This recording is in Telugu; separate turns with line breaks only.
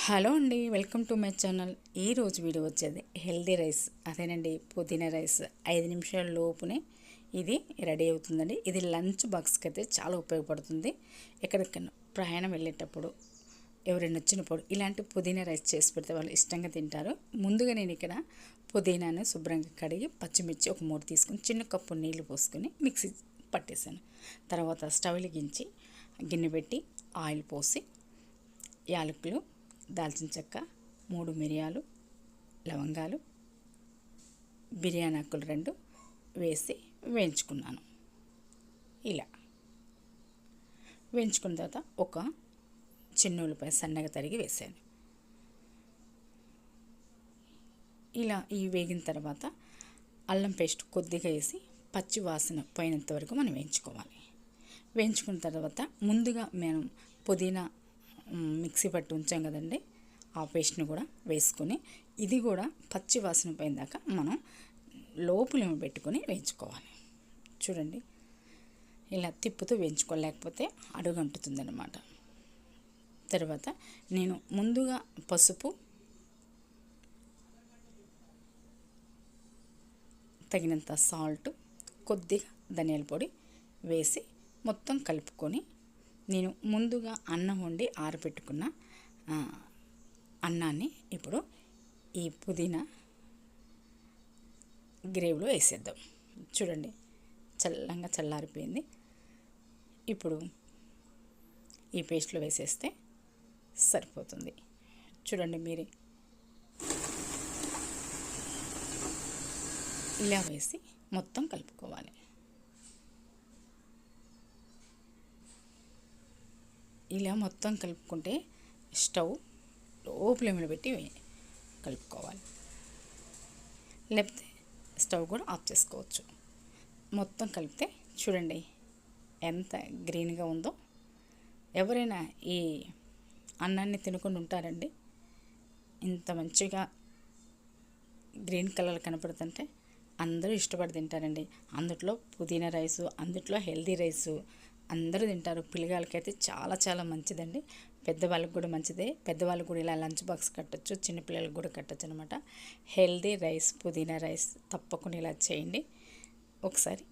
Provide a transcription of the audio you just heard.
హలో అండి, వెల్కమ్ టు మై ఛానల్. ఈరోజు వీడియో వచ్చేది హెల్దీ రైస్. అదేనండి, పుదీనా రైస్. 5 నిమిషాల లోపునే ఇది రెడీ అవుతుందండి. ఇది లంచ్ బాక్స్కి అయితే చాలా ఉపయోగపడుతుంది. ఎక్కడికైనా ప్రయాణం వెళ్ళేటప్పుడు, ఎవరైనా వచ్చినప్పుడు ఇలాంటి పుదీనా రైస్ చేసి పెడితే వాళ్ళు ఇష్టంగా తింటారు. ముందుగా నేను ఇక్కడ పుదీనాను శుభ్రంగా కడిగి పచ్చిమిర్చి ఒక 3 తీసుకుని చిన్న కప్పు నీళ్లు పోసుకొని మిక్సీ పట్టేశాను. తర్వాత స్టవ్ వెలిగించి గిన్నె పెట్టి ఆయిల్ పోసి యాలకులు, దాల్చిన చెక్క, 3 మిరియాలు, లవంగాలు, బిర్యానీ ఆకులు 2 వేసి వేయించుకున్నాను. ఇలా వేయించుకున్న తర్వాత ఒక చిన్న ఉల్లిపాయ సన్నగా తరిగి వేసాను. ఇలా ఈ వేగిన తర్వాత అల్లం పేస్ట్ కొద్దిగా వేసి పచ్చి వాసన పోయినంత వరకు మనం వేయించుకోవాలి. వేయించుకున్న తర్వాత ముందుగా మనం పుదీనా మిక్సీ పట్టి ఉంచాం కదండి, ఆ పేస్ట్ని కూడా వేసుకొని ఇది కూడా పచ్చి వాసన పోయిన దాకా మనం లోపలేమో పెట్టుకొని వేయించుకోవాలి. చూడండి, ఇలా తిప్పుతూ వేయించుకోవాలి, లేకపోతే అడుగంటుతుందన్నమాట. తర్వాత నేను ముందుగా పసుపు, తగినంత సాల్ట్, కొద్దిగా ధనియాల పొడి వేసి మొత్తం కలుపుకొని నేను ముందుగా అన్నం వండి ఆరబెట్టుకున్న అన్నాన్ని ఇప్పుడు ఈ పుదీనా గ్రేవీలో వేసేద్దాం. చూడండి, చల్లంగా చల్లారిపోయింది. ఇప్పుడు ఈ పేస్ట్లో వేసేస్తే సరిపోతుంది. చూడండి, మీరు ఇలా వేసి మొత్తం కలుపుకోవాలి. ఇలా మొత్తం కలుపుకుంటే స్టవ్ లో ఫ్లేమ్లో పెట్టి కలుపుకోవాలి, లేకపోతే స్టవ్ కూడా ఆఫ్ చేసుకోవచ్చు. మొత్తం కలిపితే చూడండి ఎంత గ్రీన్గా ఉందో. ఎవరైనా ఈ అన్నాన్ని తినకుండా ఉంటారండి? ఇంత మంచిగా గ్రీన్ కలర్ కనపడుతుంటే అందరూ ఇష్టపడి తింటారండి. అందుట్లో పుదీనా రైసు, అందుట్లో హెల్దీ రైసు అందరూ తింటారు. పిల్లగాళ్ళకైతే చాలా చాలా మంచిదండి. పెద్దవాళ్ళకి కూడా మంచిదే. పెద్దవాళ్ళకి కూడా ఇలా లంచ్ బాక్స్ కట్టచ్చు, చిన్నపిల్లలకు కూడా కట్టచ్చు అనమాట. హెల్దీ రైస్, పుదీనా రైస్ తప్పకుండా ఇలా చేయండి. ఒకసారి